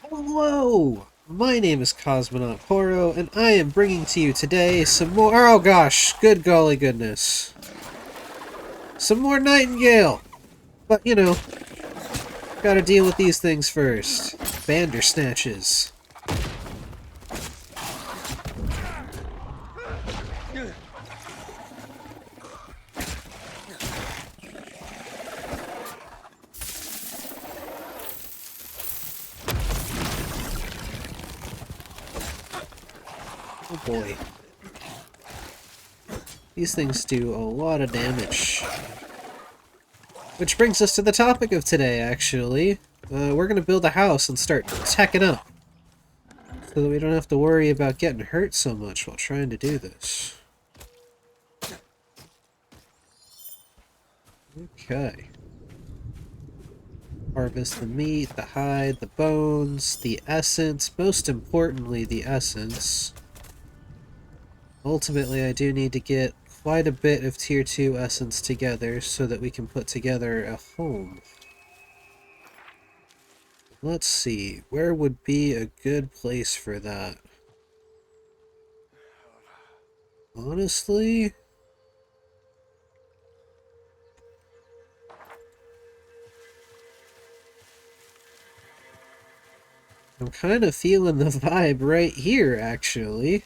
Hello! My name is Cosmonaut Poro, and I am bringing to you today some more— oh gosh, good golly goodness. Some more Nightingale! But, you know, gotta deal with these things first. Bandersnatches. Oh boy. These things do a lot of damage. Which brings us to the topic of today, actually. We're gonna build a house and start teching up. So that we don't have to worry about getting hurt so much while trying to do this. Okay. Harvest the meat, the hide, the bones, the essence, most importantly the essence. Ultimately, I do need to get quite a bit of tier 2 essence together so that we can put together a home. Let's see, where would be a good place for that? Honestly, I'm kind of feeling the vibe right here, actually.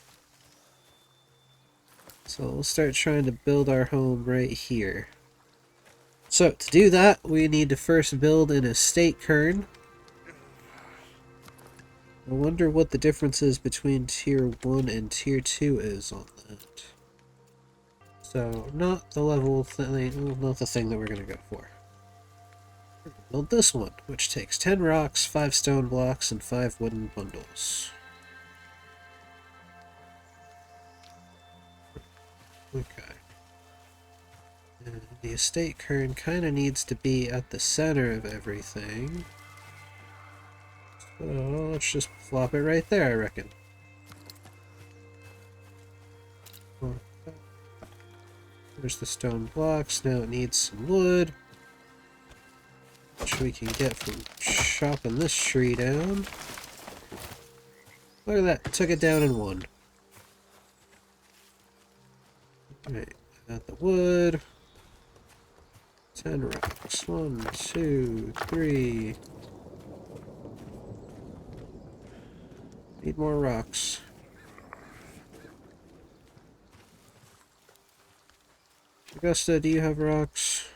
So we'll start trying to build our home right here. So to do that, we need to first build an estate kern. I wonder what the differences between tier 1 and tier 2 is on that. So, not the level thing, not the thing that we're going to go for. We're going to build this one, which takes 10 rocks, 5 stone blocks, and 5 wooden bundles. Okay. And the estate kern kind of needs to be at the center of everything. So, let's just plop it right there, I reckon. There's the stone blocks. Now it needs some wood, which we can get from chopping this tree down. Look at that, took it down in one. Alright, got the wood. 10 rocks. 1, 2, 3. Need more rocks. Augusta, do you have rocks?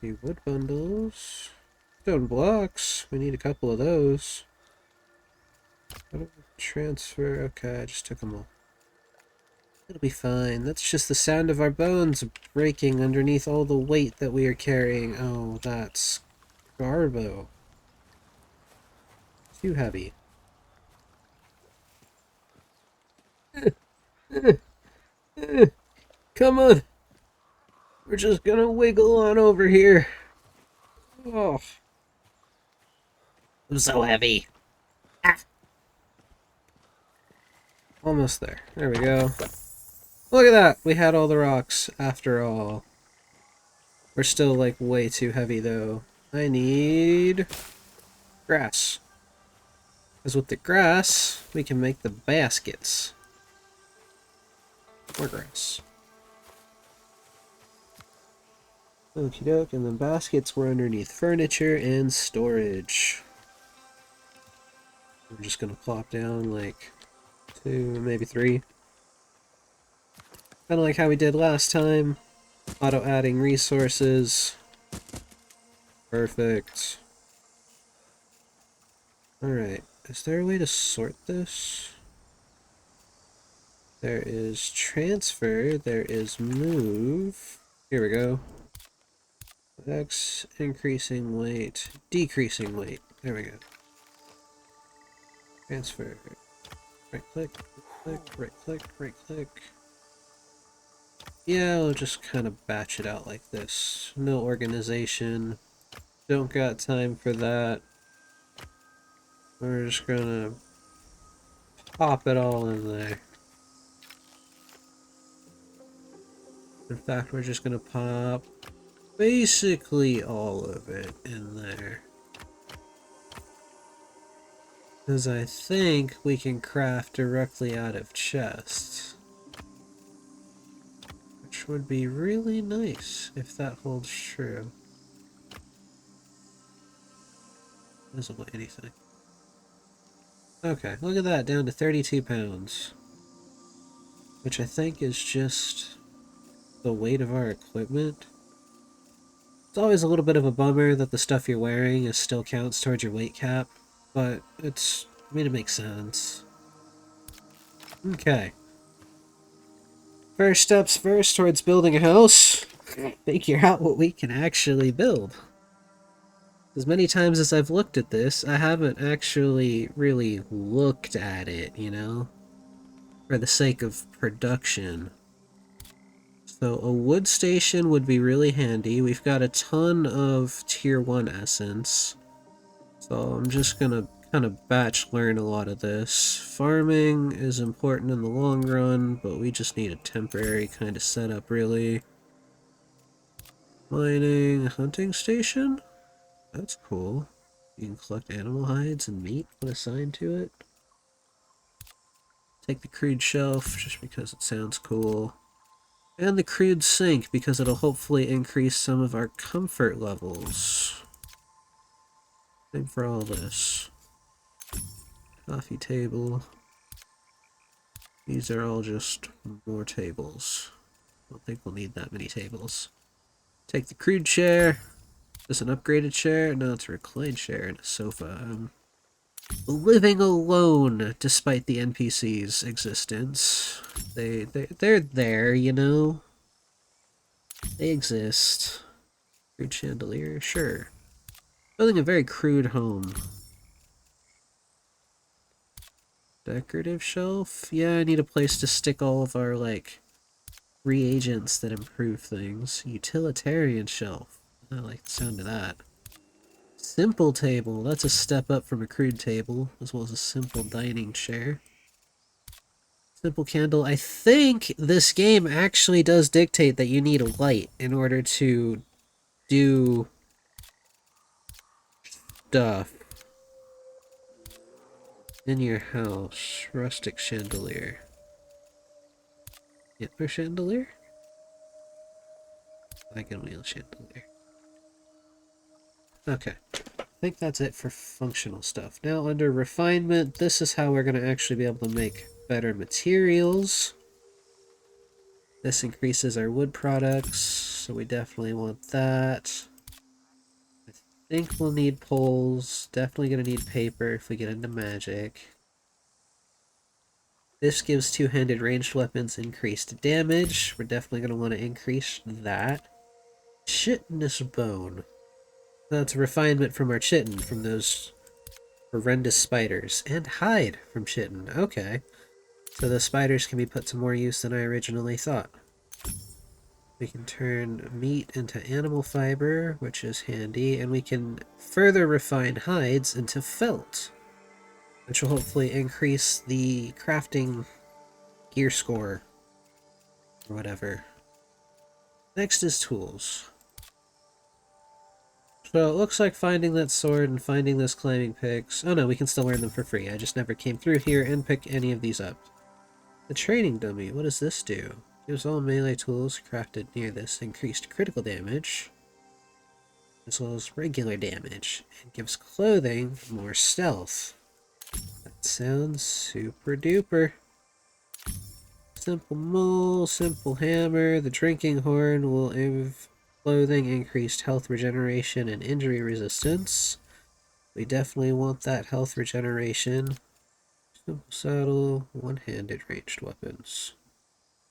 See, wood bundles. Stone blocks. We need a couple of those. How do we transfer? Okay, I just took them all. It'll be fine. That's just the sound of our bones breaking underneath all the weight that we are carrying. Oh, that's garbo. Too heavy. Come on! We're just gonna wiggle on over here. Oh. I'm so heavy. Ah. Almost there. There we go. Look at that! We had all the rocks after all. We're still like way too heavy though. I need grass. Because with the grass, we can make the baskets. More grass. Okie doke, and the baskets were underneath furniture and storage. We're just gonna plop down like 2, maybe 3. Kinda like how we did last time. Auto-adding resources. Perfect. Alright, is there a way to sort this? There is transfer, there is move. Here we go. X, increasing weight, decreasing weight. There we go. Transfer. Right click, right click, right click. Yeah, I'll just kind of batch it out like this. No organization. Don't got time for that. We're just gonna pop it all in there. In fact, we're just gonna pop basically all of it in there. Because I think we can craft directly out of chests. Which would be really nice if that holds true. Doesn't weigh anything. Okay, look at that, down to 32 pounds. Which I think is just the weight of our equipment. It's always a little bit of a bummer that the stuff you're wearing still counts towards your weight cap, but I mean, it makes sense. Okay. First steps first towards building a house. Figure out what we can actually build. As many times as I've looked at this, I haven't actually really looked at it, you know? For the sake of production. So a wood station would be really handy. We've got a ton of tier 1 essence. So I'm just gonna kind of batch learn a lot of this. Farming is important in the long run, but we just need a temporary kind of setup, really. Mining, hunting station? That's cool. You can collect animal hides and meat when assigned to it. Take the crude shelf just because it sounds cool. And the crude sink because it'll hopefully increase some of our comfort levels. Same for all this. Coffee table. These are all just more tables. I don't think we'll need that many tables. Take the crude chair. Is this an upgraded chair? No, it's a reclined chair and a sofa. I'm living alone despite the NPC's existence. They're there, you know? They exist. Crude chandelier? Sure. Building a very crude home. Decorative shelf? Yeah, I need a place to stick all of our, like, reagents that improve things. Utilitarian shelf. I like the sound of that. Simple table. That's a step up from a crude table, as well as a simple dining chair. Simple candle. I think this game actually does dictate that you need a light in order to do stuff in your house. Rustic chandelier. Antler chandelier? Wagon wheel chandelier. Okay. I think that's it for functional stuff. Now under refinement, this is how we're going to actually be able to make better materials. This increases our wood products, so we definitely want that. I think we'll need poles. Definitely going to need paper if we get into magic. This gives two-handed ranged weapons increased damage. We're definitely going to want to increase that. Chitinous bone. That's a refinement from our chitin, from those horrendous spiders. And hide from chitin. Okay. So the spiders can be put to more use than I originally thought. We can turn meat into animal fiber, which is handy, and we can further refine hides into felt, which will hopefully increase the crafting gear score, or whatever. Next is tools. So it looks like finding that sword and finding those climbing picks. Oh no, we can still learn them for free. I just never came through here and picked any of these up. The training dummy, what does this do? Gives all melee tools crafted near this increased critical damage, as well as regular damage, and gives clothing more stealth. That sounds super duper. Simple mole, simple hammer. The drinking horn will give clothing increased health regeneration and injury resistance. We definitely want that health regeneration. Simple saddle, one-handed ranged weapons.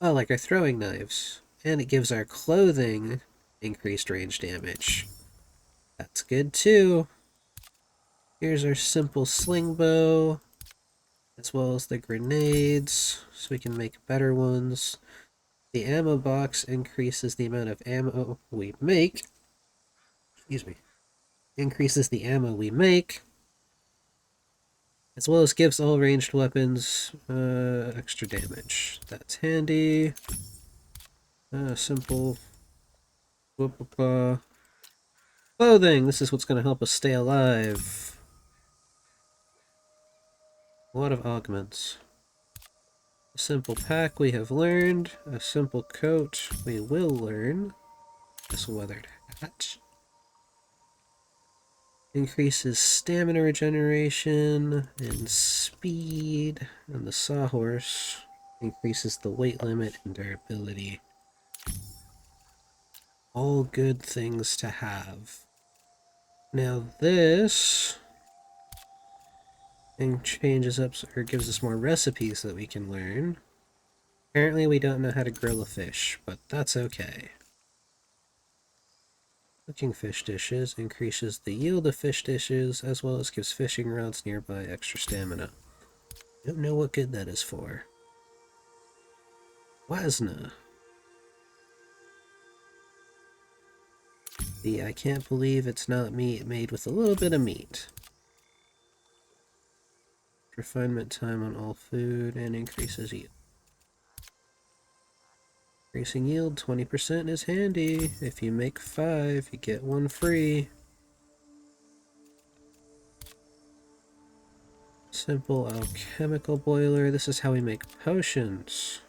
Oh, like our throwing knives. And it gives our clothing increased range damage. That's good too. Here's our simple sling bow, as well as the grenades, so we can make better ones. The ammo box increases the amount of ammo we make. Excuse me. Increases the ammo we make, as well as gives all ranged weapons extra damage. That's handy. Simple clothing. This is what's going to help us stay alive. A lot of augments. A simple pack we have learned. A simple coat we will learn. This weathered hat. Increases stamina regeneration and speed. And the sawhorse increases the weight limit and durability. All good things to have. Now this thing changes up, or gives us more recipes that we can learn. Apparently we don't know how to grill a fish, but that's okay. Cooking fish dishes increases the yield of fish dishes, as well as gives fishing rods nearby extra stamina. Don't know what good that is for. Wasna. I can't believe it's not meat made with a little bit of meat. Refinement time on all food and increases yield. Increasing yield 20% is handy. If you make 5, you get 1 free. Simple alchemical boiler. This is how we make potions.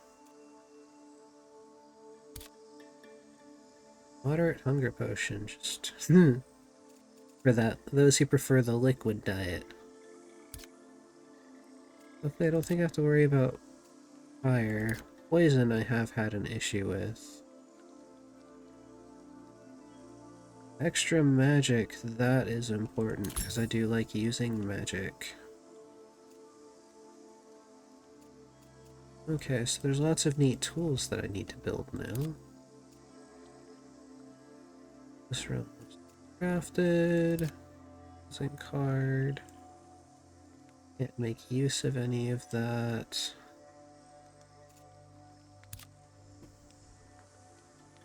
Moderate hunger potion. Just for those who prefer the liquid diet. Okay, I don't think I have to worry about fire. Poison I have had an issue with. Extra magic, that is important, because I do like using magic. Okay, so there's lots of neat tools that I need to build now. This room is crafted. Zinc card. Can't make use of any of that.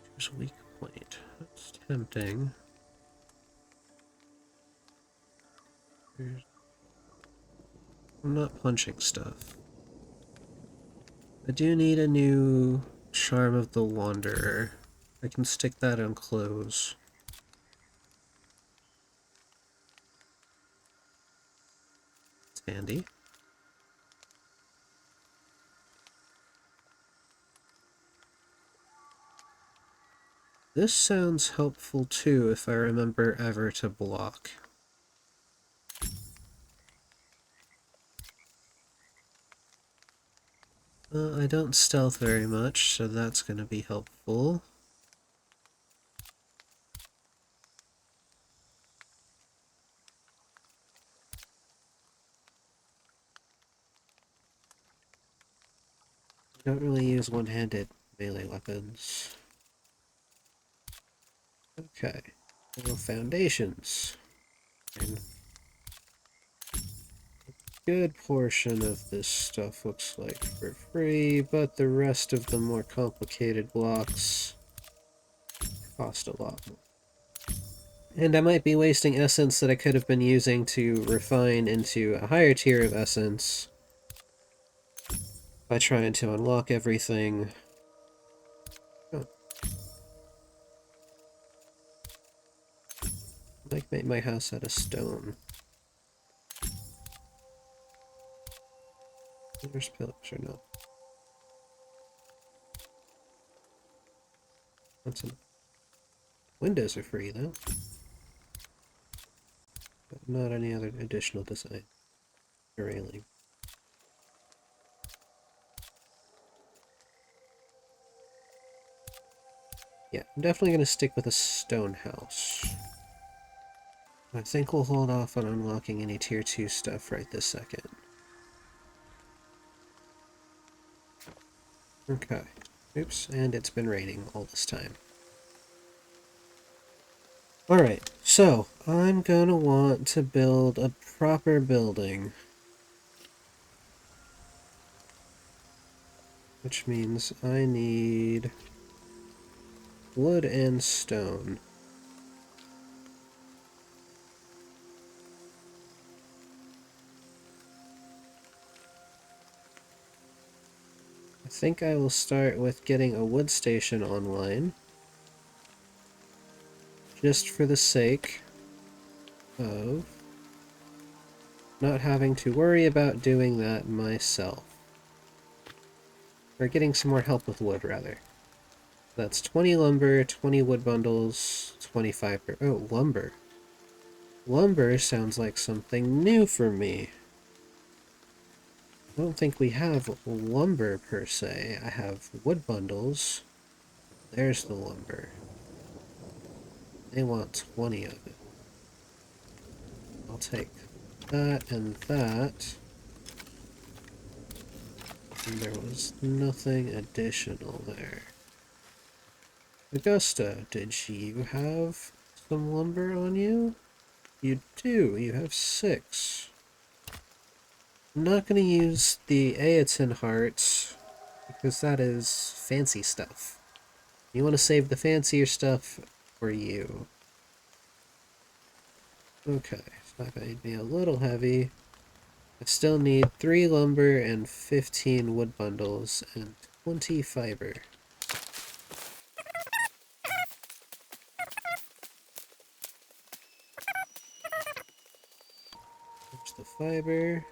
There's a weak point. That's tempting. I'm not punching stuff. I do need a new Charm of the Wanderer. I can stick that on clothes. It's handy. This sounds helpful too if I remember ever to block. I don't stealth very much, so that's going to be helpful. I don't really use one-handed melee weapons. Okay, well, foundations. And a good portion of this stuff looks like for free, but the rest of the more complicated blocks cost a lot more. And I might be wasting essence that I could have been using to refine into a higher tier of essence by trying to unlock everything. Oh. Like make my house out of stone. There's pillars or no? That's enough. Windows are free though. But not any other additional design. Railing. Yeah, I'm definitely going to stick with a stone house. I think we'll hold off on unlocking any tier 2 stuff right this second. Okay. Oops, and it's been raining all this time. Alright, so I'm gonna want to build a proper building. Which means I need wood and stone. I think I will start with getting a wood station online. Just for the sake of not having to worry about doing that myself. Or getting some more help with wood, rather. That's 20 lumber, 20 wood bundles, 25 per... Oh, lumber. Lumber sounds like something new for me. I don't think we have lumber per se. I have wood bundles. There's the lumber. They want 20 of it. I'll take that and that. And there was nothing additional there. Augusta, did you have some lumber on you? You do. You have 6. I'm not going to use the Aeton hearts because that is fancy stuff. You want to save the fancier stuff for you. Okay, so that made me a little heavy. I still need 3 lumber and 15 wood bundles and 20 fiber. There's the fiber.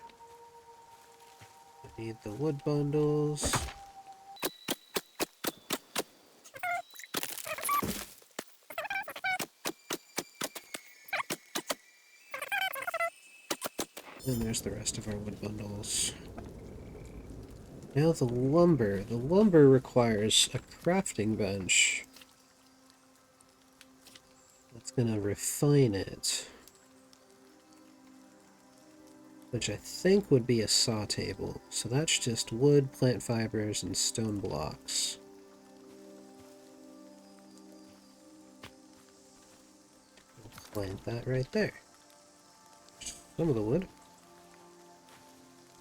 I need the wood bundles. And there's the rest of our wood bundles. Now the lumber. The lumber requires a crafting bench. That's gonna refine it. Which I think would be a saw table. So that's just wood, plant fibers, and stone blocks. We'll plant that right there. Some of the wood.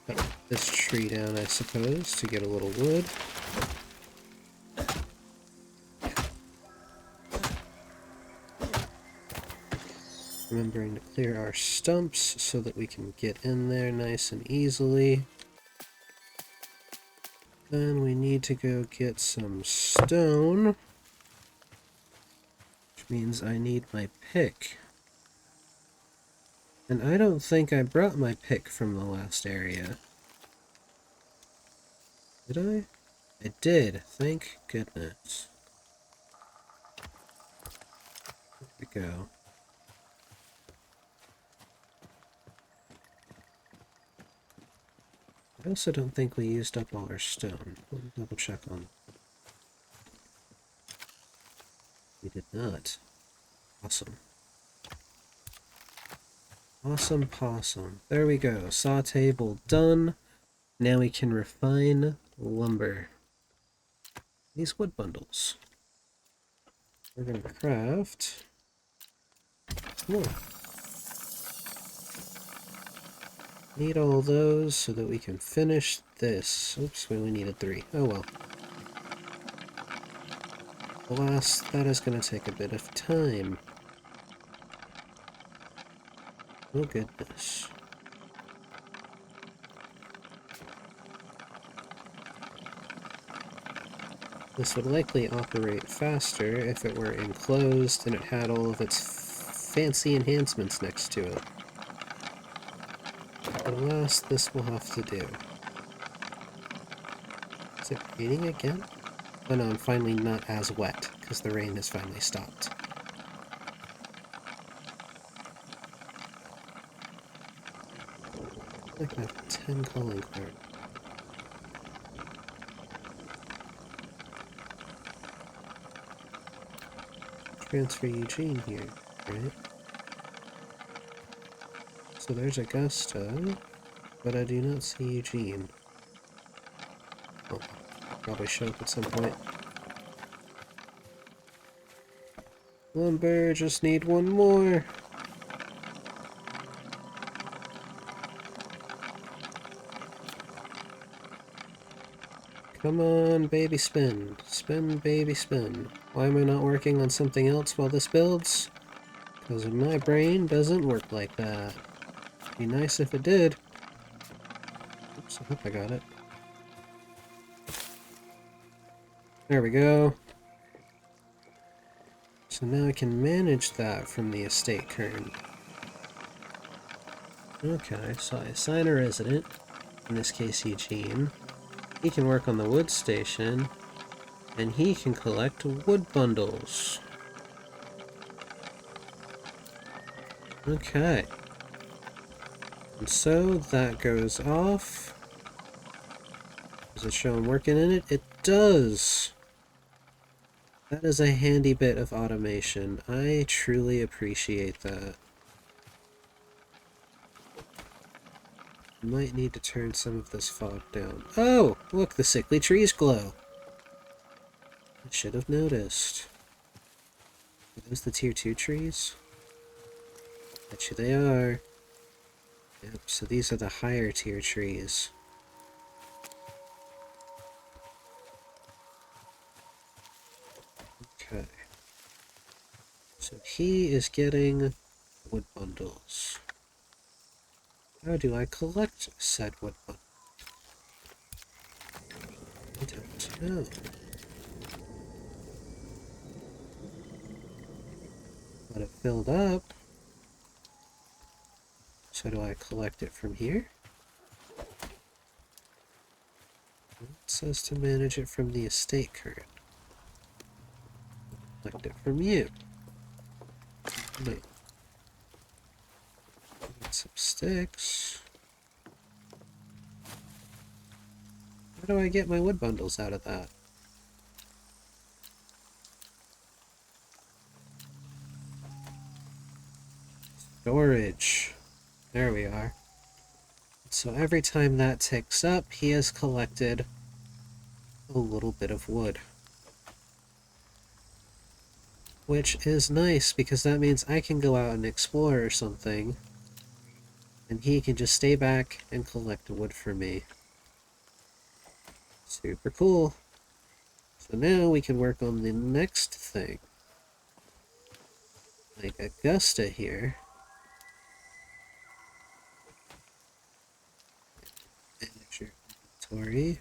Cut this tree down, I suppose, to get a little wood. Remembering to clear our stumps so that we can get in there nice and easily. Then we need to go get some stone, which means I need my pick. And I don't think I brought my pick from the last area. Did I? I did, thank goodness. There we go. I also don't think we used up all our stone. We'll double check on. We did not. Awesome. Awesome possum. There we go. Saw table done. Now we can refine lumber. These wood bundles. We're going to craft more. Need all those so that we can finish this. Oops, we only needed 3. Oh well. Alas, that is going to take a bit of time. Oh goodness. This would likely operate faster if it were enclosed and it had all of its fancy enhancements next to it. But alas, this will have to do. Is it raining again? Oh no, I'm finally not as wet, because the rain has finally stopped. I can have 10 calling cards. Transfer Eugene here, right? So there's Augusta, but I do not see Eugene. Oh, probably show up at some point. Lumber, just need 1 more. Come on, baby, spin. Spin, baby, spin. Why am I not working on something else while this builds? Because my brain doesn't work like that. Be nice if it did. Oops, I hope I got it. There we go. So now I can manage that from the estate current. Okay, so I assign a resident, in this case Eugene. He can work on the wood station, and he can collect wood bundles. Okay. And so that goes off. Does it show I'm working in it? It does! That is a handy bit of automation. I truly appreciate that. Might need to turn some of this fog down. Oh! Look, the sickly trees glow! I should have noticed. Are those the tier 2 trees? Bet you they are. Yep, so these are the higher tier trees. Okay. So he is getting wood bundles. How do I collect said wood bundle? I don't know. But it filled up. So do I collect it from here? It says to manage it from the estate current. Collect it from you. No. Get some sticks. How do I get my wood bundles out of that? Storage. There we are. So every time that ticks up, he has collected a little bit of wood. Which is nice, because that means I can go out and explore or something, and he can just stay back and collect wood for me. Super cool. So now we can work on the next thing. Like Augusta here. Manage your inventory.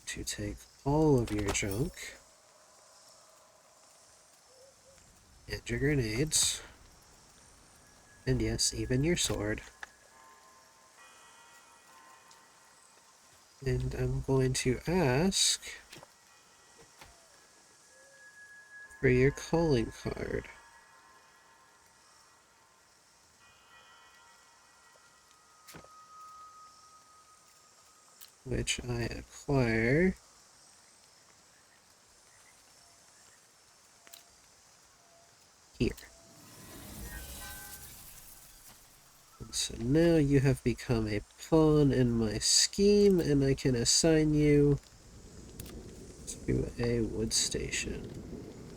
To take all of your junk. And your grenades. And yes, even your sword. And I'm going to ask for your calling card. Which I acquire here. And so now you have become a pawn in my scheme, and I can assign you to a wood station,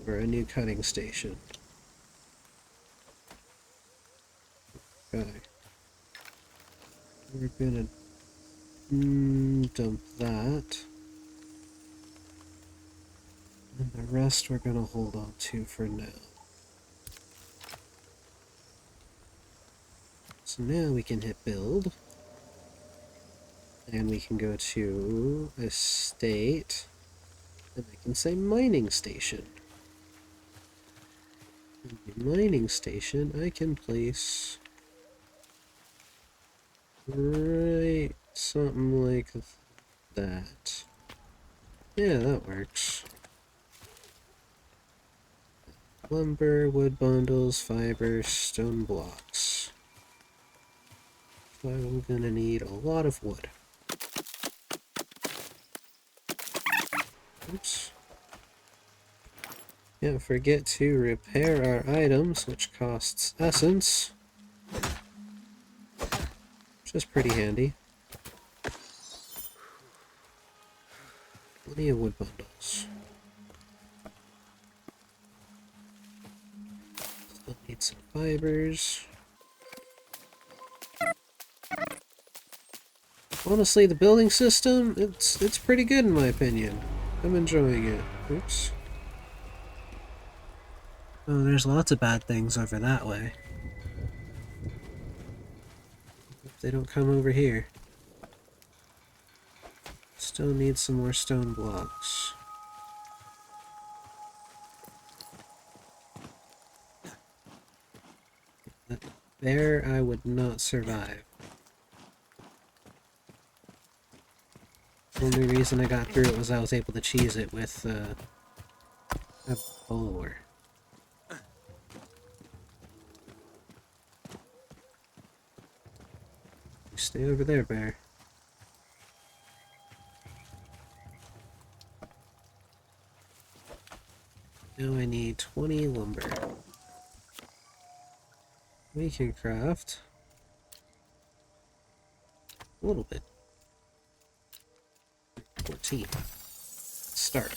or a new cutting station. Okay. We're gonna dump that. And the rest we're gonna hold on to for now. So now we can hit build. And we can go to estate. And I can say mining station. In the mining station, I can place right something like that. Yeah, that works. Lumber, wood bundles, fiber, stone blocks. So I'm gonna need a lot of wood. Oops. Can't forget to repair our items, which costs essence. Which is pretty handy. Plenty of wood bundles. Still need some fibers. Honestly, the building system, it's pretty good in my opinion. I'm enjoying it. Oops. Oh, there's lots of bad things over that way. If they don't come over here. Still need some more stone blocks. There I would not survive. The only reason I got through it was I was able to cheese it with a follower. You stay over there, bear. Now I need 20 lumber. We can craft a little bit. 14. Start.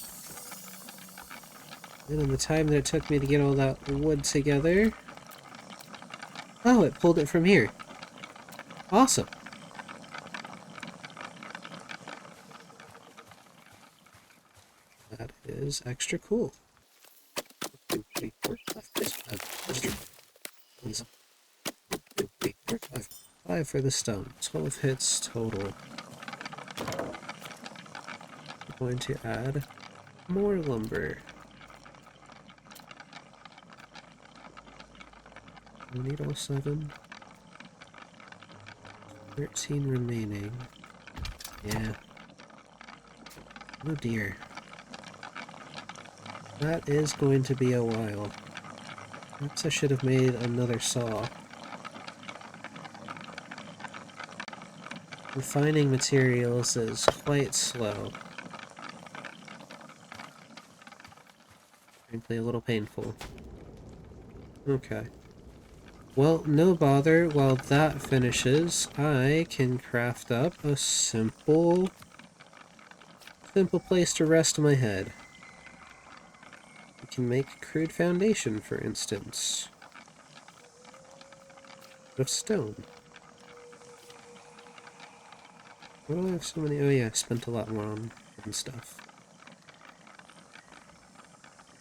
And in the time that it took me to get all that wood together... Oh, it pulled it from here. Awesome. That is extra cool. 2, 3, 4, 5, 5 for the stone. 12 hits total. I'm going to add more lumber. We need all 7. 13 remaining. Yeah. Oh dear. That is going to be a while. Perhaps I should have made another saw. Refining materials is quite slow. Frankly, a little painful. Okay. Well, no bother. While that finishes, I can craft up a simple place to rest my head. We can make a crude foundation, for instance. Of stone. Why do I have so many? Oh yeah, I spent a lot more on stuff.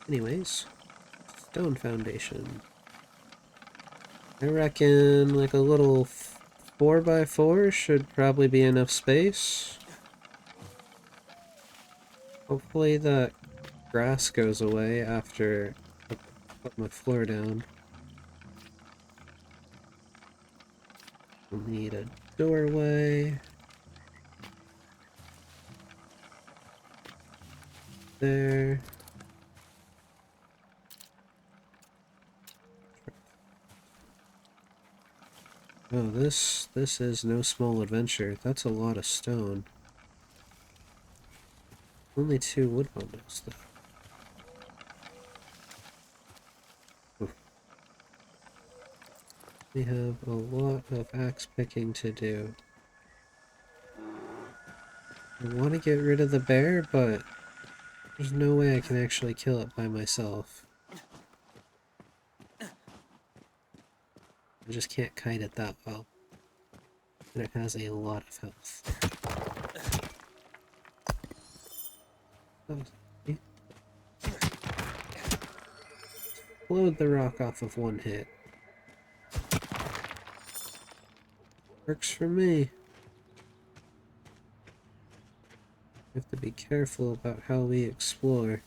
Anyways, stone foundation. I reckon like a little 4x4 should probably be enough space. Hopefully that grass goes away after I put my floor down. We'll need a doorway. There. Oh, this is no small adventure. That's a lot of stone. Only 2 wood bundles, though. Oof. We have a lot of axe picking to do. I want to get rid of the bear, but there's no way I can actually kill it by myself. I just can't kite it that well. And it has a lot of health. Explode the rock off of 1 hit. Works for me. We have to be careful about how we explore.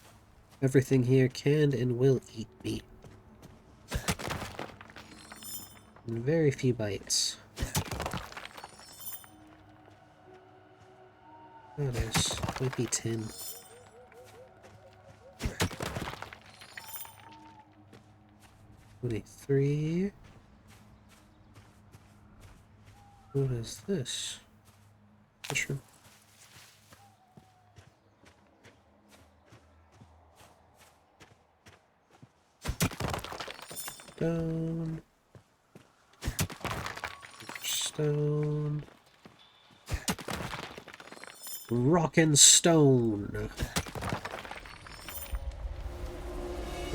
Everything here can and will eat meat. And very few bites. Oh, might be tin. $23. What is this? Mushroom. Stone. Stone. Rock and stone.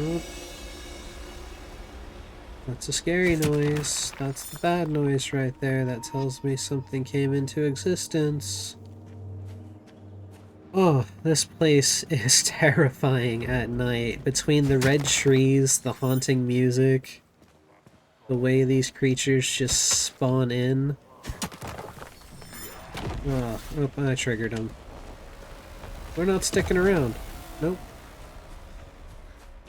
Oh. That's a scary noise. That's the bad noise right there. That tells me something came into existence. Oh, this place is terrifying at night. Between the red trees, the haunting music, the way these creatures just spawn in. Oh, I triggered them. We're not sticking around. Nope.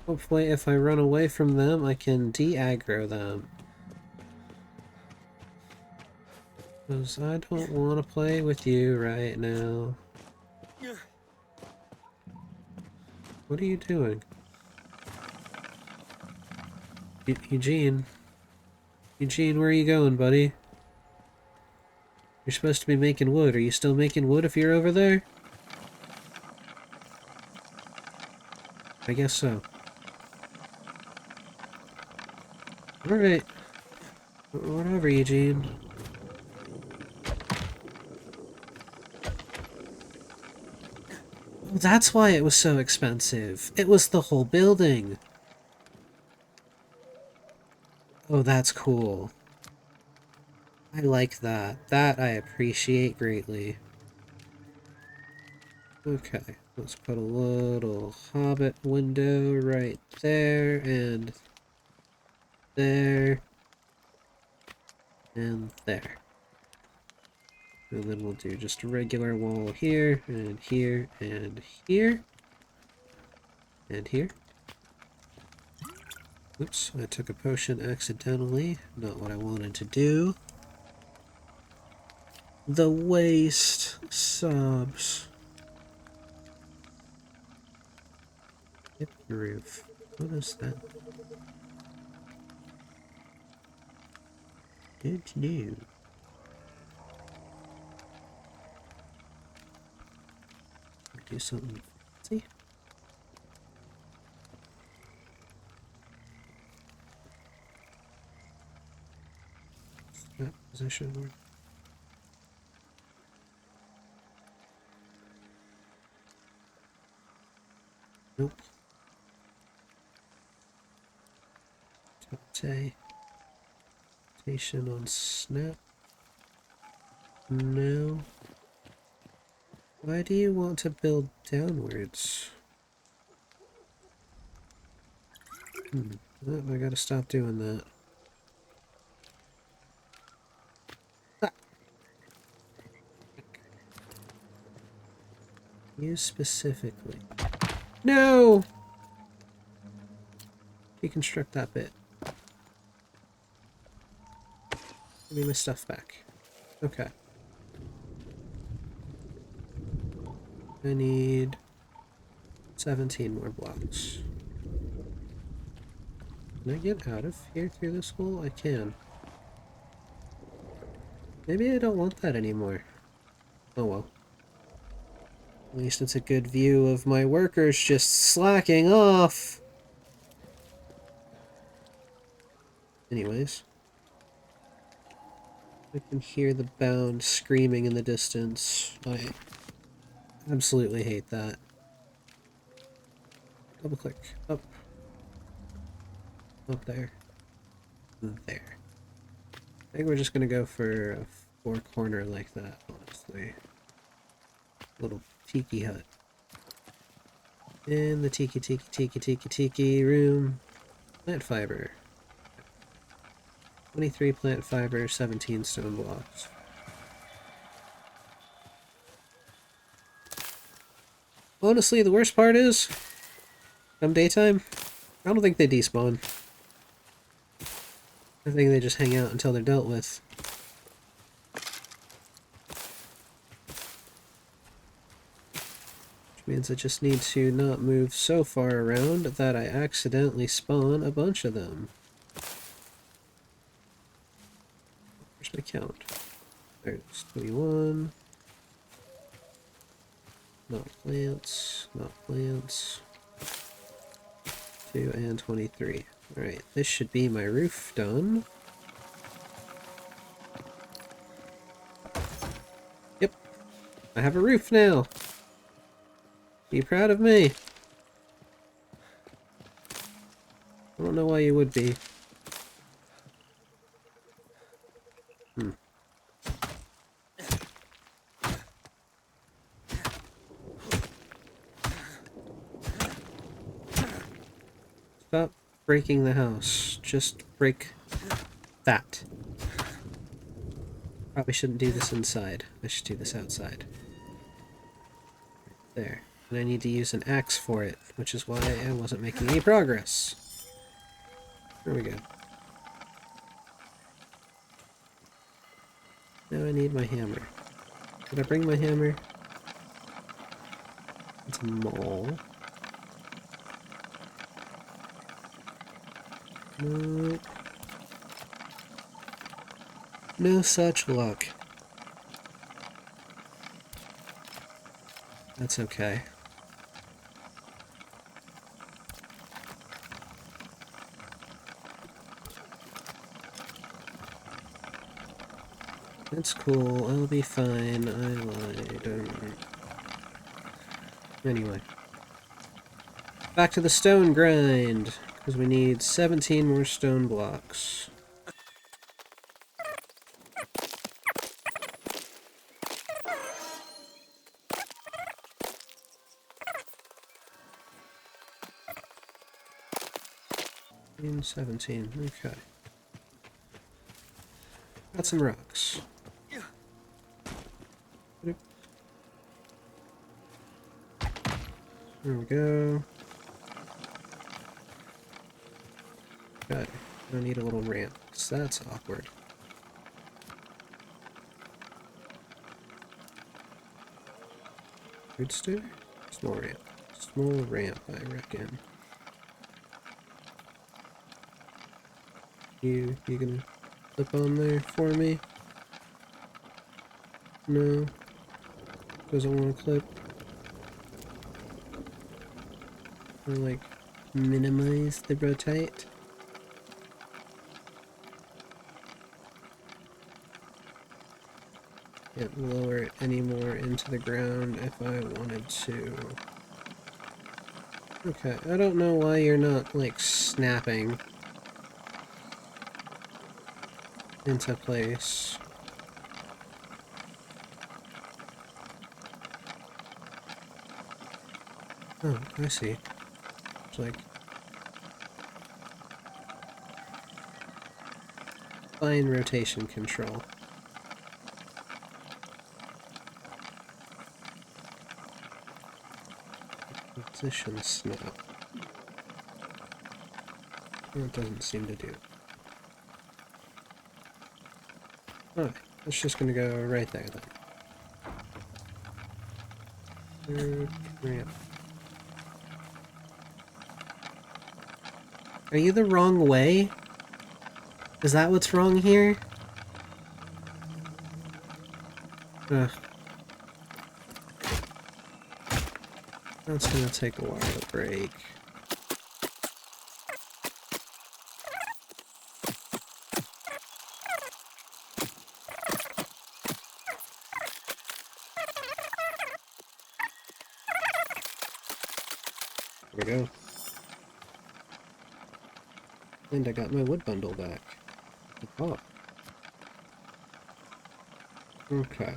Hopefully if I run away from them, I can de-aggro them. Because I don't want to play with you right now. What are you doing? Eugene? Eugene, where are you going, buddy? You're supposed to be making wood. Are you still making wood if you're over there? I guess so. Alright. Whatever, Eugene. Oh, that's why it was so expensive. It was the whole building. Oh, that's cool. I like that. That I appreciate greatly. Okay, let's put a little hobbit window right there, and there, and there. And then we'll do just a regular wall here, and here, and here, and here. Oops, I took a potion accidentally. Not what I wanted to do. The waste sobs. Hip roof. What is that? Don't know. Do something fancy. That position. Nope. Station on snap. No. Why do you want to build downwards? Oh, I gotta stop doing that. Ah. You specifically. No! Deconstruct that bit. Give me my stuff back. Okay. I need 17 more blocks. Can I get out of here through this hole? I can. Maybe I don't want that anymore. Oh well. At least it's a good view of my workers just slacking off. Anyways. I can hear the bound screaming in the distance. I absolutely hate that. Double click. Up. Up there. There. I think we're just gonna go for a four corner like that, honestly. Little tiki hut. In the tiki room. Plant fiber. 23 plant fiber, 17 stone blocks. Honestly, the worst part is, come daytime, I don't think they despawn. I think they just hang out until they're dealt with. Which means I just need to not move so far around that I accidentally spawn a bunch of them. Where's my count? There's 21. Not plants, not plants. 2 and 23. Alright, this should be my roof done. Yep, I have a roof now. Be proud of me. I don't know why you would be. Stop breaking the house. Just break that. Probably shouldn't do this inside. I should do this outside. There. And I need to use an axe for it, which is why I wasn't making any progress. There we go. Now I need my hammer. Did I bring my hammer? It's a mole. No. No such luck. That's okay. It's cool, I'll be fine, I lied. Anyway. Back to the stone grind, because we need 17 more stone blocks. In 17, okay. Got some rocks. There we go. Okay, I need a little ramp, so that's awkward. Good stair? Small ramp. Small ramp, I reckon. You gonna flip on there for me? No. Doesn't want to clip. Or like minimize the rotate. Can't lower it any more into the ground if I wanted to. Okay, I don't know why you're not like snapping into place. Oh, I see. It's like fine rotation control. Position snap. That doesn't seem to do. Alright, it's just gonna go right there then. Third ramp. Are you the wrong way? Is that what's wrong here? Ugh. That's gonna take a while to break. There we go. And I got my wood bundle back. Oh. Okay.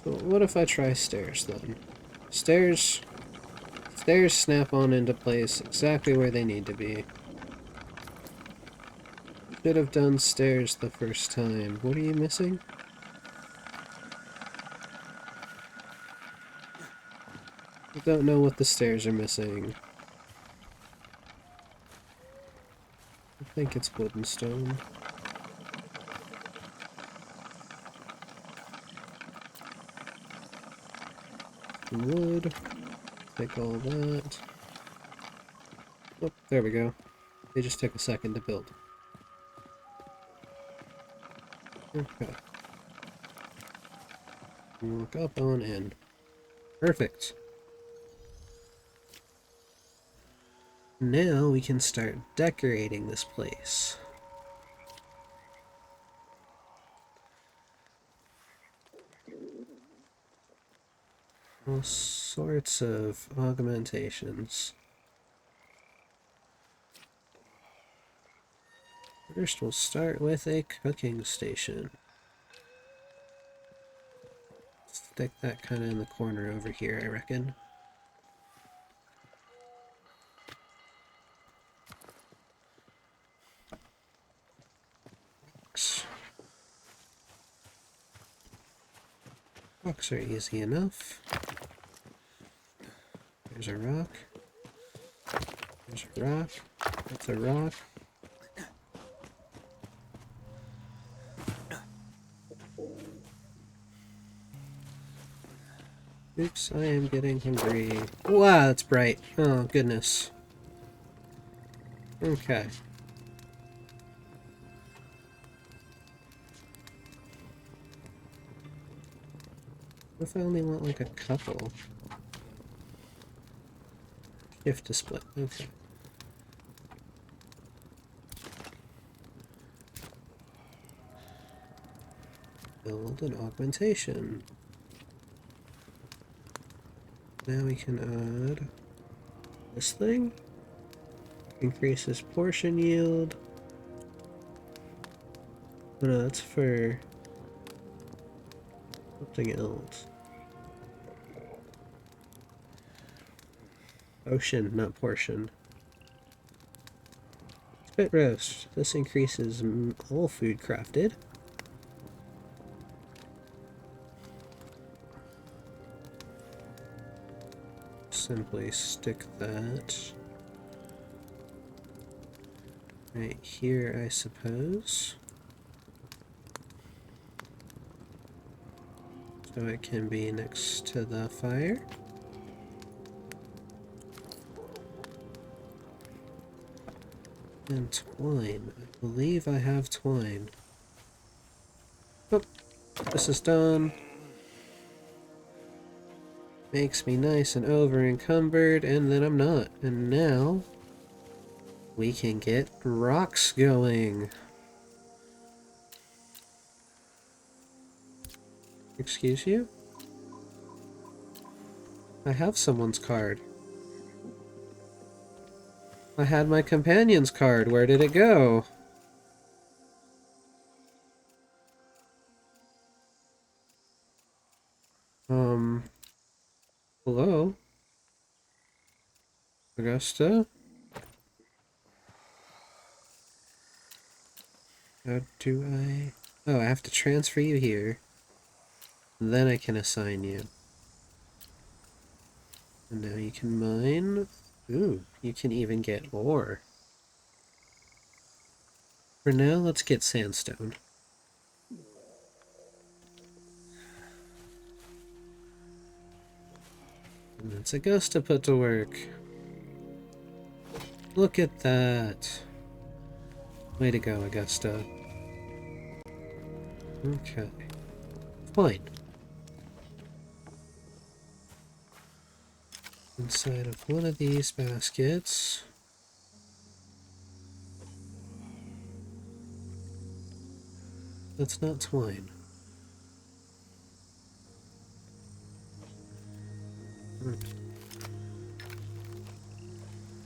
So what if I try stairs then? Stairs snap on into place exactly where they need to be. Should have done stairs the first time. What are you missing? I don't know what the stairs are missing. I think it's wood and stone. Wood. Take all that. Oh, there we go. They just took a second to build. Okay. Walk up on in. Perfect. Now we can start decorating this place. All sorts of augmentations. First, we'll start with a cooking station. Stick that kind of in the corner over here, I reckon. Rocks are easy enough. There's a rock. There's a rock. That's a rock. Oops, I am getting hungry. Wow, that's bright. Oh, goodness. Okay. What if I only want like a couple? Shift to split. Okay. Build an augmentation. Now we can add this thing. Increases portion yield. Oh no, that's for something else. Ocean, not portion. Spit roast. This increases all food crafted. Simply stick that right here, I suppose. So it can be next to the fire. And twine. I believe I have twine. Oh, this is done. Makes me nice and over encumbered, and then I'm not. And now we can get rocks going. Excuse you? I have someone's card. I had my companion's card. Where did it go? Hello? Augusta? How do I... Oh, I have to transfer you here. Then I can assign you. And now you can mine. Ooh, you can even get ore. For now, let's get sandstone. And that's Augusta put to work. Look at that. Way to go, Augusta. Okay. Fine. Inside of one of these baskets. That's not twine.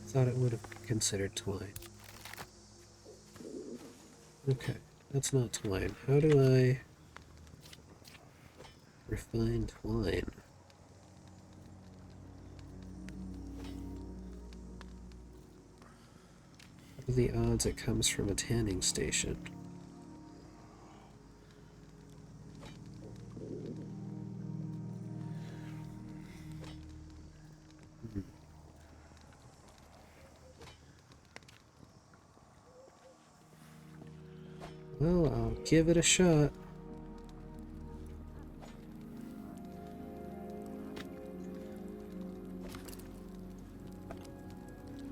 Thought it would have considered twine. Okay, that's not twine. How do I refine twine? What are the odds it comes from a tanning station? Well, I'll give it a shot.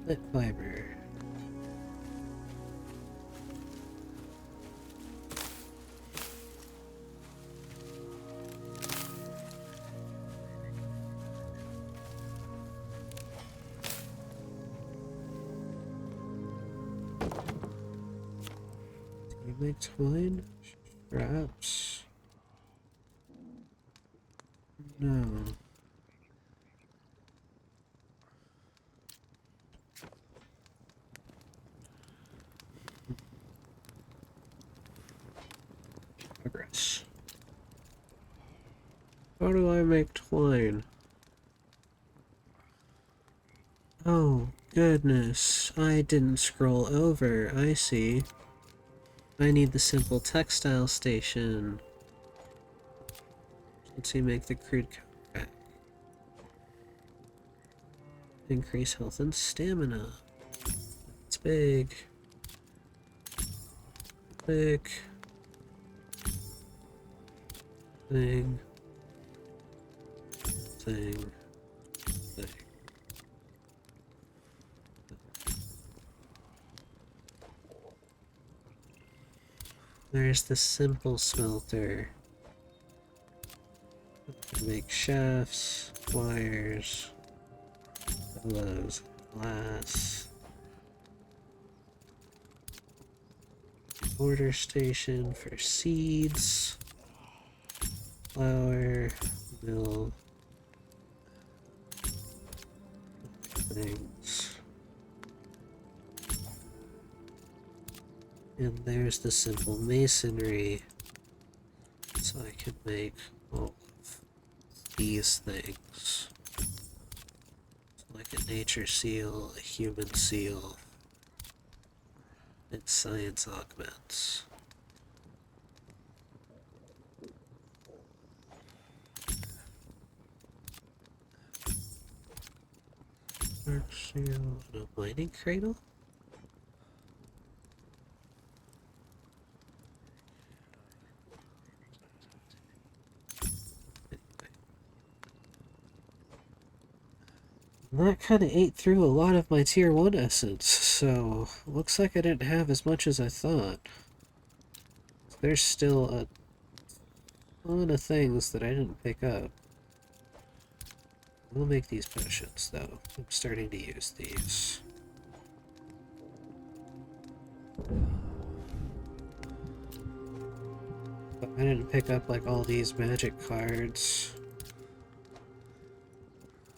Lit fiber. Do you make twine? Straps? No. Progress. How do I make twine? Oh, goodness. I didn't scroll over. I see. I need the simple textile station. Let's see, make the crude count back. Increase health and stamina. It's big. Big. Thing. Thing. Thing. There's the simple smelter. Make shafts, wires, bellows, glass. Order station for seeds. Flour, mill. Things. And there's the simple masonry. So I can make all of these things. So like a nature seal, a human seal, and science augments. Dark seal, and a mining cradle? That kind of ate through a lot of my tier 1 essence, so looks like I didn't have as much as I thought. There's still a ton of things that I didn't pick up. We'll make these potions, though. I'm starting to use these. But I didn't pick up, like, all these magic cards.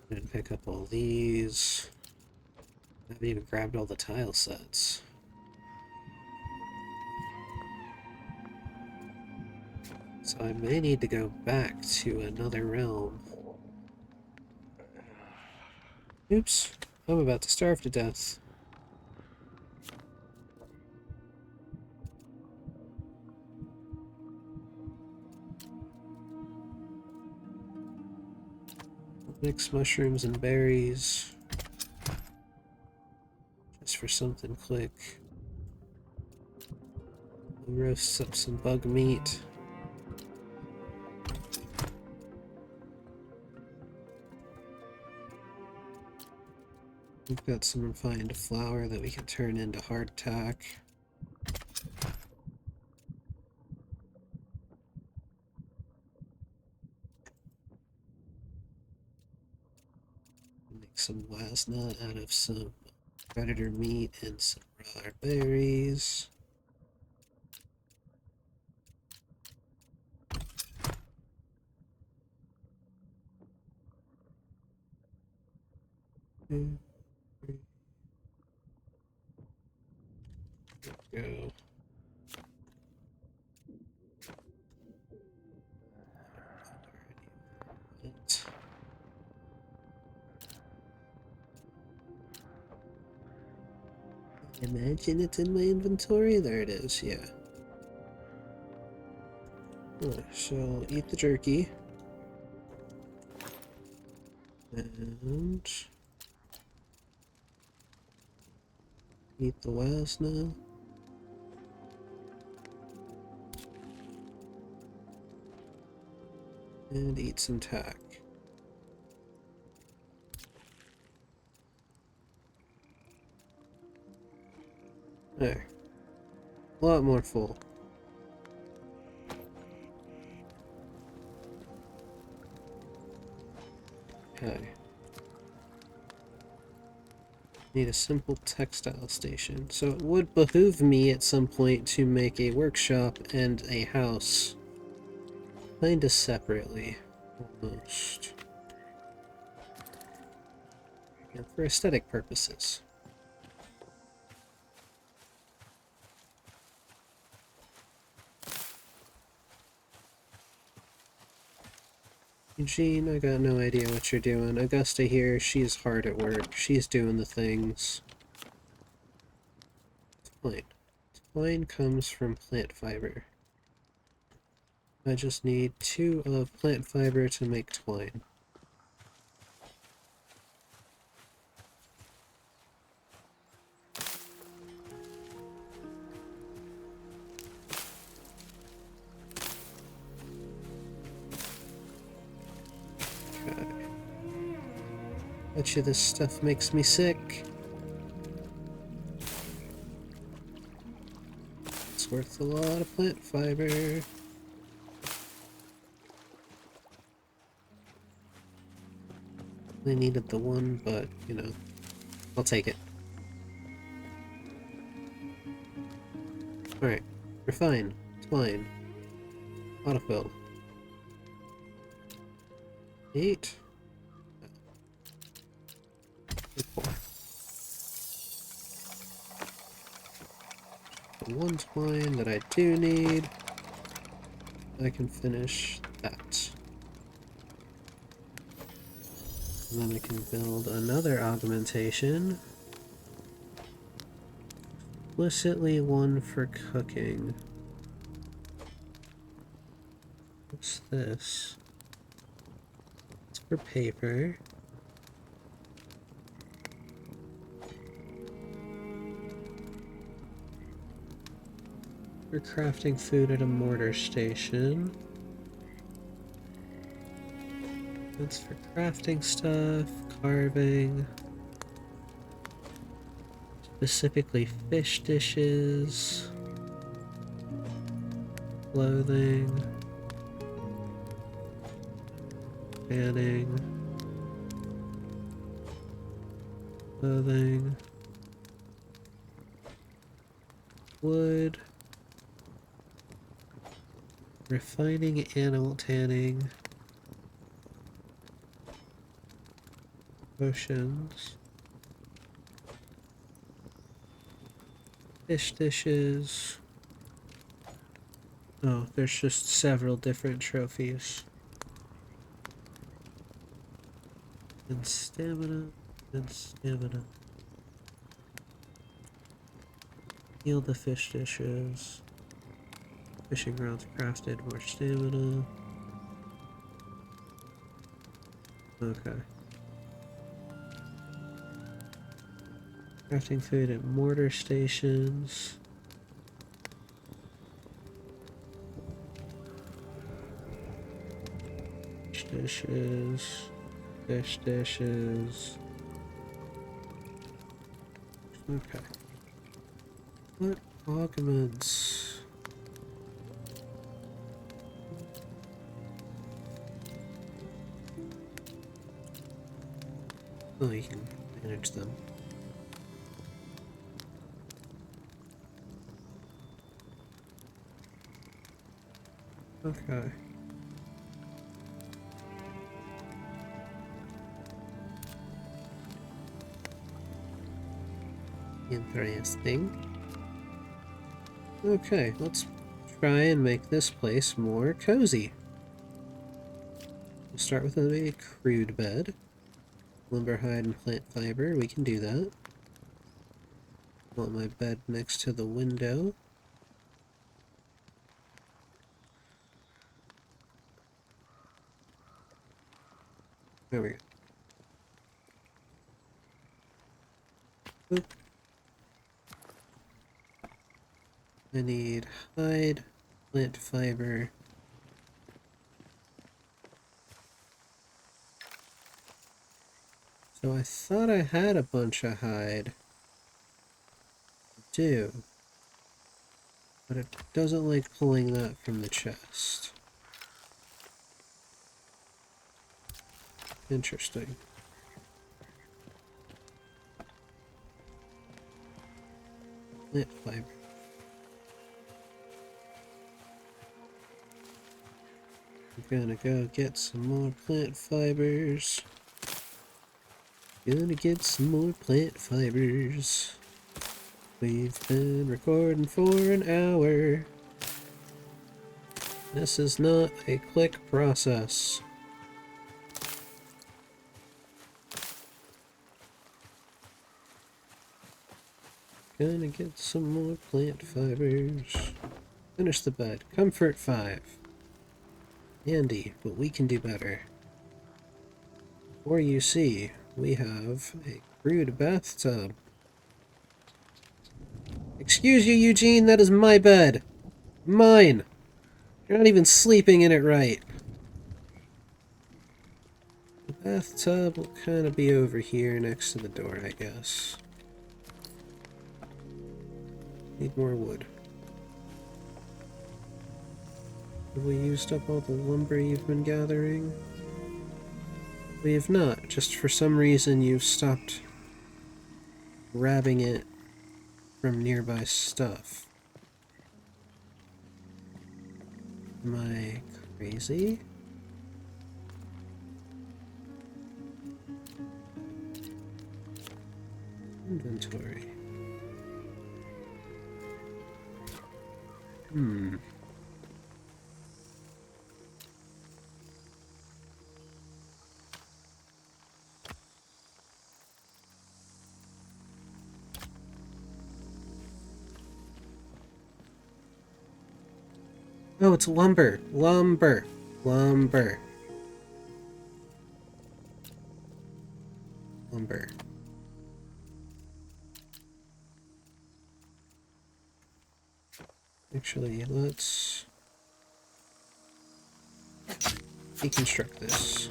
I didn't pick up all these. I haven't even grabbed all the tile sets. So I may need to go back to another realm. Oops, I'm about to starve to death. Mix mushrooms and berries. Just for something quick. I'll roast up some bug meat. We've got some refined flour that we can turn into hardtack. Make some lasna out of some predator meat and some raw berries. Go. Imagine it's in my inventory. There it is, yeah. So eat the jerky. And eat the wasna. And eat some tack. There. A lot more full. Okay. Need a simple textile station. So it would behoove me at some point to make a workshop and a house. Kinda separately. Almost. Yeah, for aesthetic purposes. Eugene, I got no idea what you're doing. Augusta here, she's hard at work. She's doing the things. Twine. Twine comes from plant fiber. I just need 2 of plant fiber to make twine. Okay. Bet you this stuff makes me sick. It's worth a lot of plant fiber. I needed the one, but, you know, I'll take it. Alright, refine, twine, autofill. 8. 4. The one twine that I do need, I can finish that. And then I can build another augmentation. Explicitly one for cooking. What's this? It's for paper. For crafting food at a mortar station. That's for crafting stuff, carving. Specifically fish dishes. Clothing. Fanning. Clothing. Wood. Refining animal tanning. Potions. Fish dishes. Oh, there's just several different trophies. And stamina. And stamina. Heal the fish dishes. Fishing rods crafted, more stamina. Okay. Crafting food at mortar stations. Fish dishes. Fish dishes. Okay. What augments? Oh, you can manage them. Okay. Interesting. Okay, let's try and make this place more cozy. We'll start with a crude bed. Lumber, hide, and plant fiber, we can do that. I want my bed next to the window. There we go. Oop. I need hide, plant fiber. So I thought I had a bunch of hide. I do. But it doesn't like pulling that from the chest. Interesting. Plant fiber. I'm gonna go get some more plant fibers. Gonna get some more plant fibers. We've been recording for an hour. This is not a quick process. Gonna get some more plant fibers. Finish the bed. Comfort 5. Andy, but we can do better. For you see, we have a crude bathtub. Excuse you, Eugene, that is my bed. Mine. You're not even sleeping in it right. The bathtub will kind of be over here next to the door, I guess. Need more wood. Have we used up all the lumber you've been gathering? We have not. Just for some reason you've stopped grabbing it from nearby stuff. Am I crazy? Inventory. Oh, it's lumber. Lumber. Lumber. Lumber. Actually, let's deconstruct this.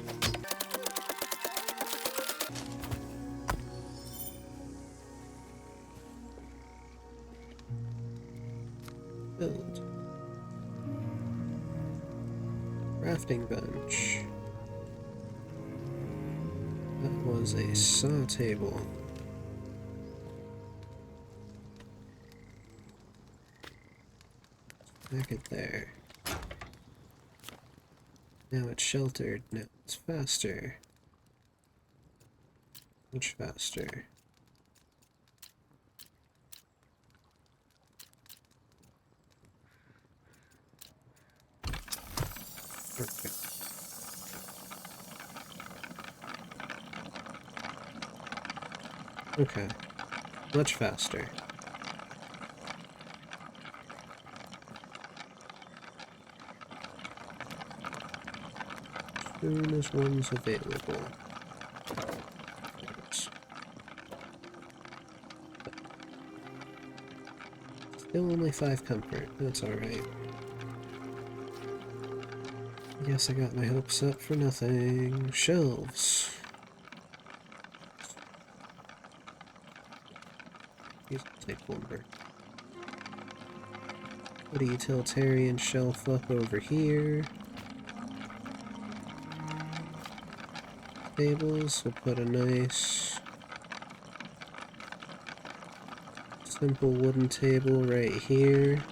Build. Crafting bench. That was a saw table. Back it there. Now it's sheltered. Now it's faster. Much faster. Okay. Okay. Much faster. As soon as one's available. Still only 5 comfort. That's alright. Guess I got my hopes up for nothing. Shelves. These will take lumber. Put a utilitarian shelf up over here. Tables, we'll put a nice simple wooden table right here.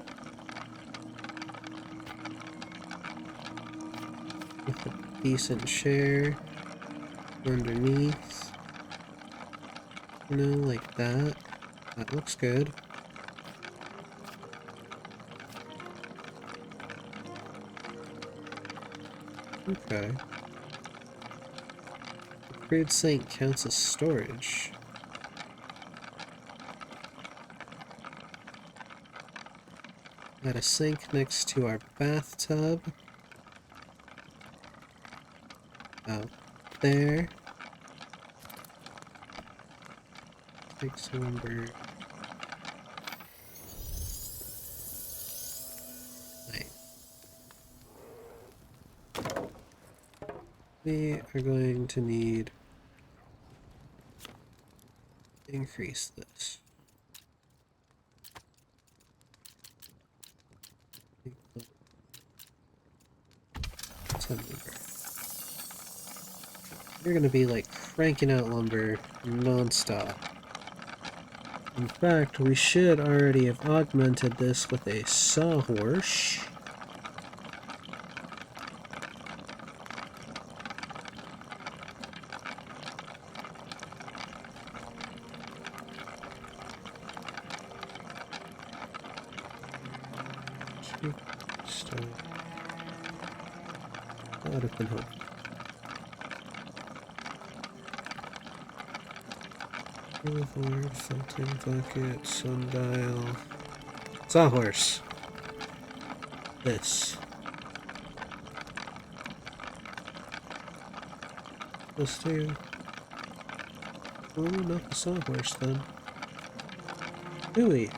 With a decent chair underneath. You know, like that. That looks good. Okay. The crude sink counts as storage. Got a sink next to our bathtub. Out there. Take some lumber. We are going to need to increase this. Lumber. You're going to be like cranking out lumber non-stop. In fact, we should already have augmented this with a sawhorse. That would have been helpful. Board, fountain bucket, sundial. Sawhorse. This. This too. Oh, not the sawhorse then. Ooey.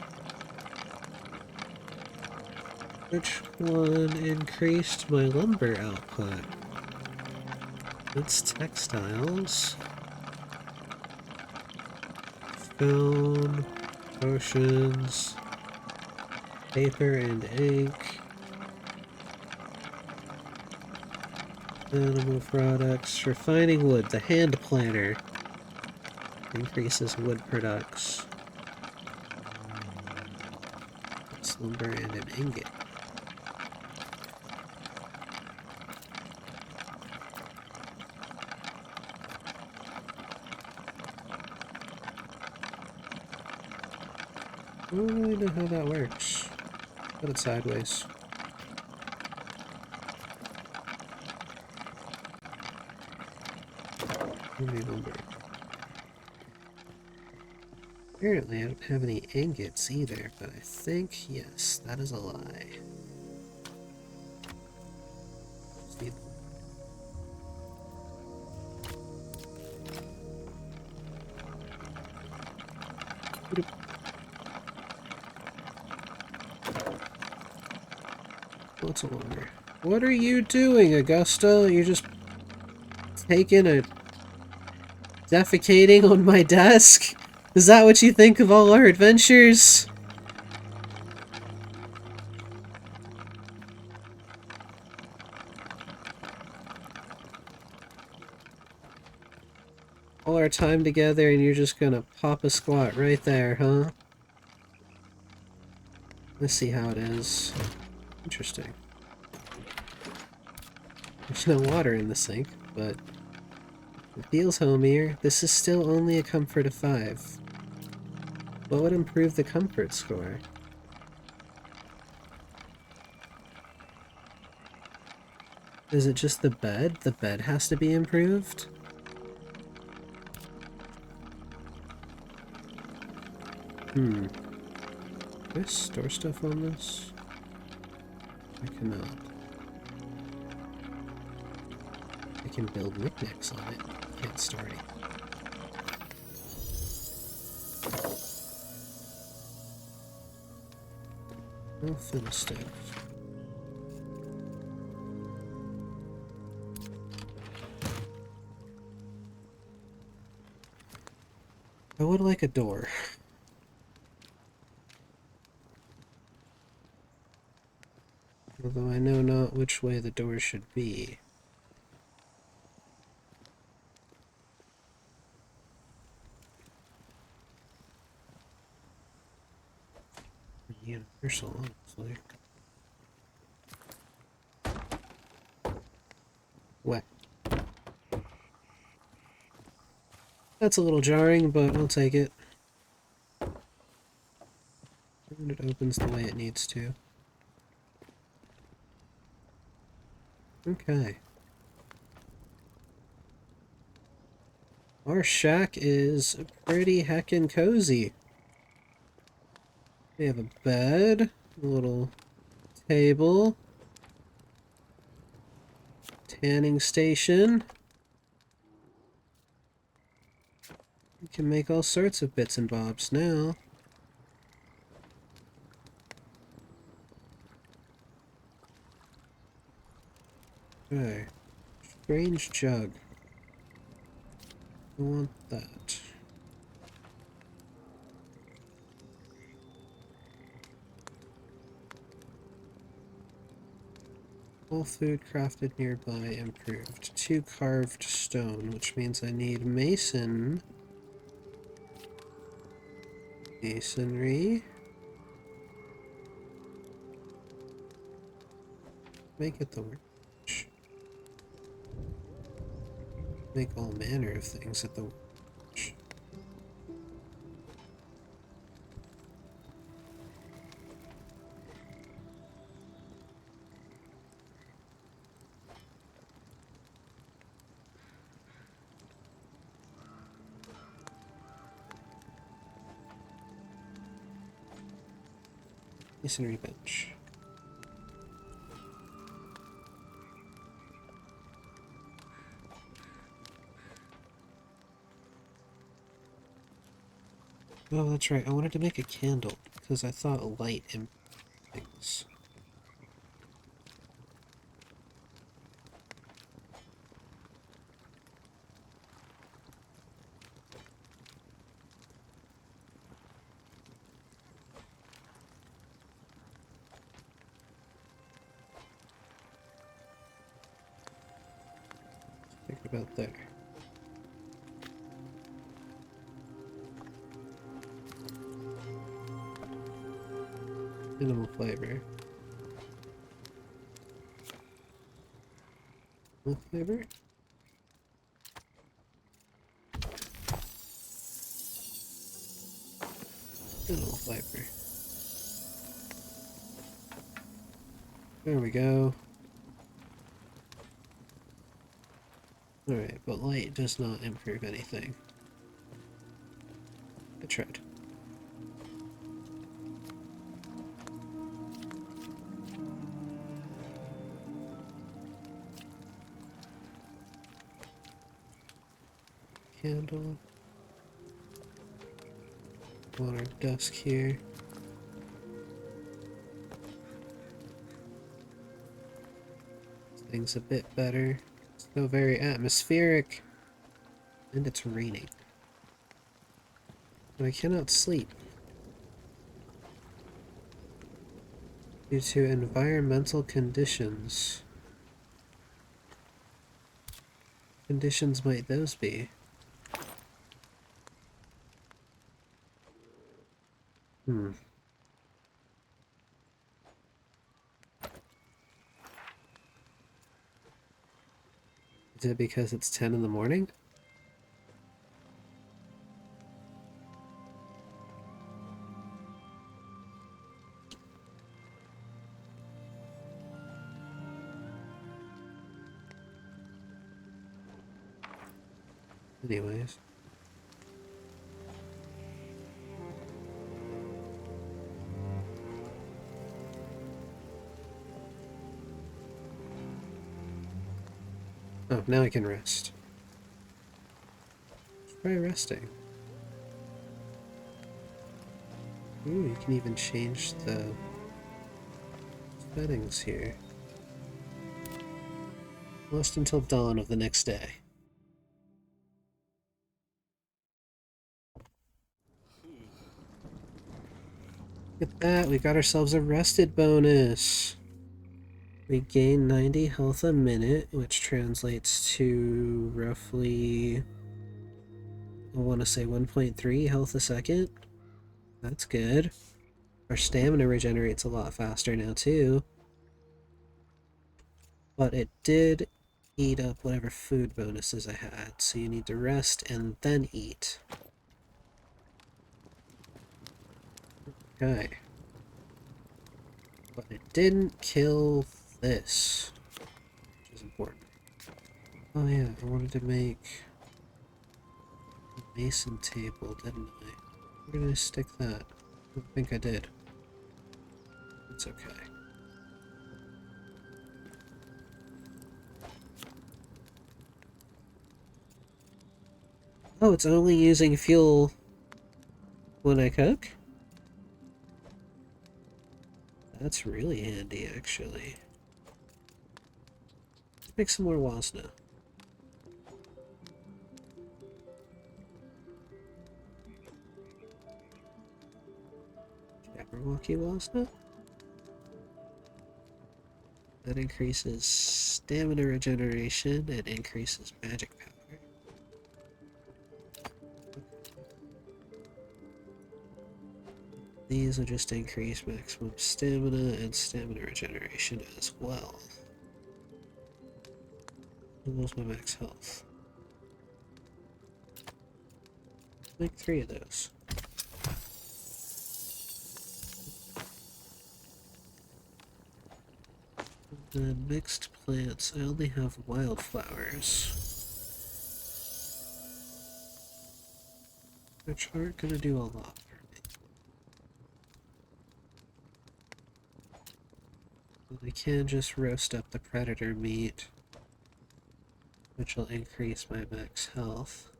Which one increased my lumber output? It's textiles. Stone, potions, paper and ink, animal products, refining wood, the hand planter increases wood products. It's lumber and an ingot. I don't really know how that works. Put it sideways. Lumber. Apparently I don't have any ingots either, but I think, yes, that is a lie. Lots of lumber. What are you doing, Augusta? You're just taking a defecating on my desk? Is that what you think of all our adventures? All our time together and you're just gonna pop a squat right there, huh? Let's see how it is. Interesting. There's no water in the sink, but it feels homier. This is still only a comfort of 5. What would improve the comfort score? Is it just the bed? The bed has to be improved? Can I store stuff on this? I cannot. I can build knickknacks on it. Can't store any. No fiddlestick. I would like a door. Although I know not which way the door should be. Universal, honestly. Wet. That's a little jarring, but I'll take it. And it opens the way it needs to. Okay. Our shack is pretty heckin' cozy. We have a bed, a little table, tanning station. We can make all sorts of bits and bobs now. Okay. Strange jug. I want that. All food crafted nearby improved. 2 carved stone, which means I need masonry. Make it the workbench. Make all manner of things at the workbench. Masonry bench. Oh, that's right. I wanted to make a candle because I thought light and things. Think about there. Minimal flavor. Minimal flavor? Minimal flavor. There we go. Alright, but light does not improve anything. I tried. Candle. Want our dusk here. Things a bit better. Still very atmospheric. And it's raining. But I cannot sleep. Due to environmental conditions. Conditions might those be? Hmm. Is it because it's 10 in the morning? Anyways. Oh, now I can rest. Try resting. Ooh, you can even change the settings here. Rest until dawn of the next day. Look at that, we got ourselves a rested bonus. We gain 90 health a minute, which translates to roughly, I want to say 1.3 health a second. That's good. Our stamina regenerates a lot faster now too. But it did eat up whatever food bonuses I had, so you need to rest and then eat. Okay. But it didn't kill this, which is important. Oh yeah, I wanted to make a mason table, didn't I? Where did I stick that? I don't think I did. It's okay. Oh, it's only using fuel when I cook? That's really handy, actually. Make some more wasna. Jabberwocky wasna? That increases stamina regeneration and increases magic power. These will just increase maximum stamina and stamina regeneration as well. Lose my max health. Make 3 of those. And then mixed plants, I only have wildflowers, which aren't gonna do a lot for me. But I can just roast up the predator meat, which will increase my max health.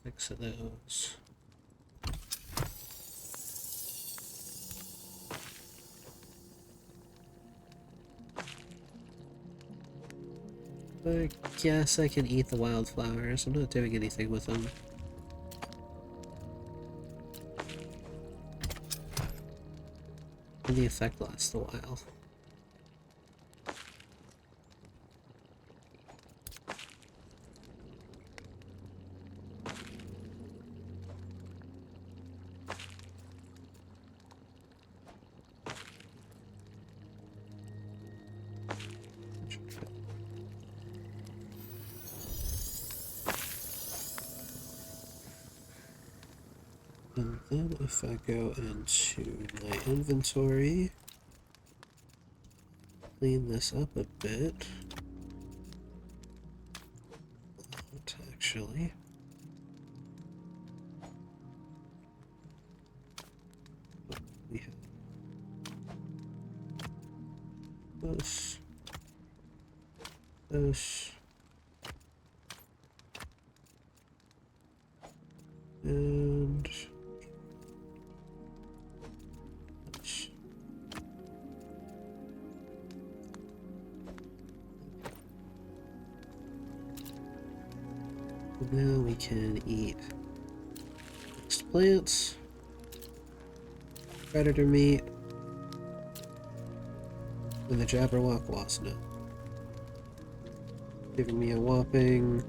6 of those. I guess I can eat the wildflowers. I'm not doing anything with them. And the effect lasts a while. And then if I go into my inventory, clean this up a bit. Not actually. We have this, this, and this. Now we can eat mixed plants, predator meat, and the Jabberwock wasna, giving me a whopping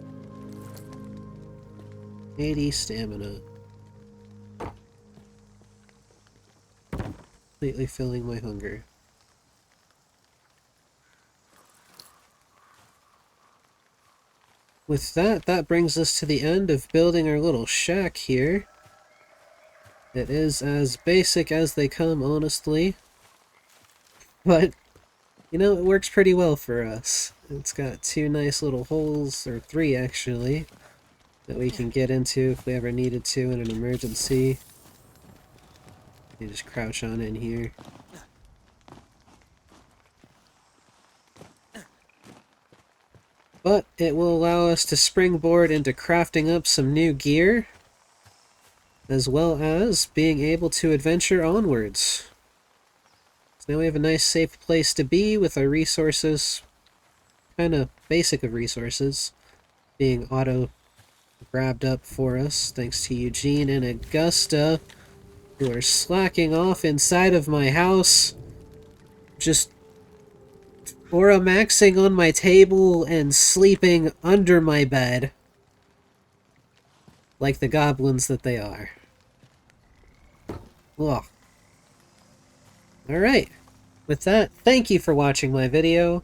80 stamina, completely filling my hunger. With that, that brings us to the end of building our little shack here. It is as basic as they come, honestly. But, you know, it works pretty well for us. It's got 2 nice little holes, or 3 actually, that we can get into if we ever needed to in an emergency. You just crouch on in here. But it will allow us to springboard into crafting up some new gear, as well as being able to adventure onwards. So now we have a nice safe place to be with our resources, kind of basic of resources, being auto grabbed up for us, thanks to Eugene and Augusta, who are slacking off inside of my house, just aura-maxing on my table and sleeping under my bed, like the goblins that they are. Ugh. Alright, with that, thank you for watching my video,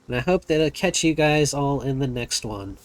and I hope that I'll catch you guys all in the next one.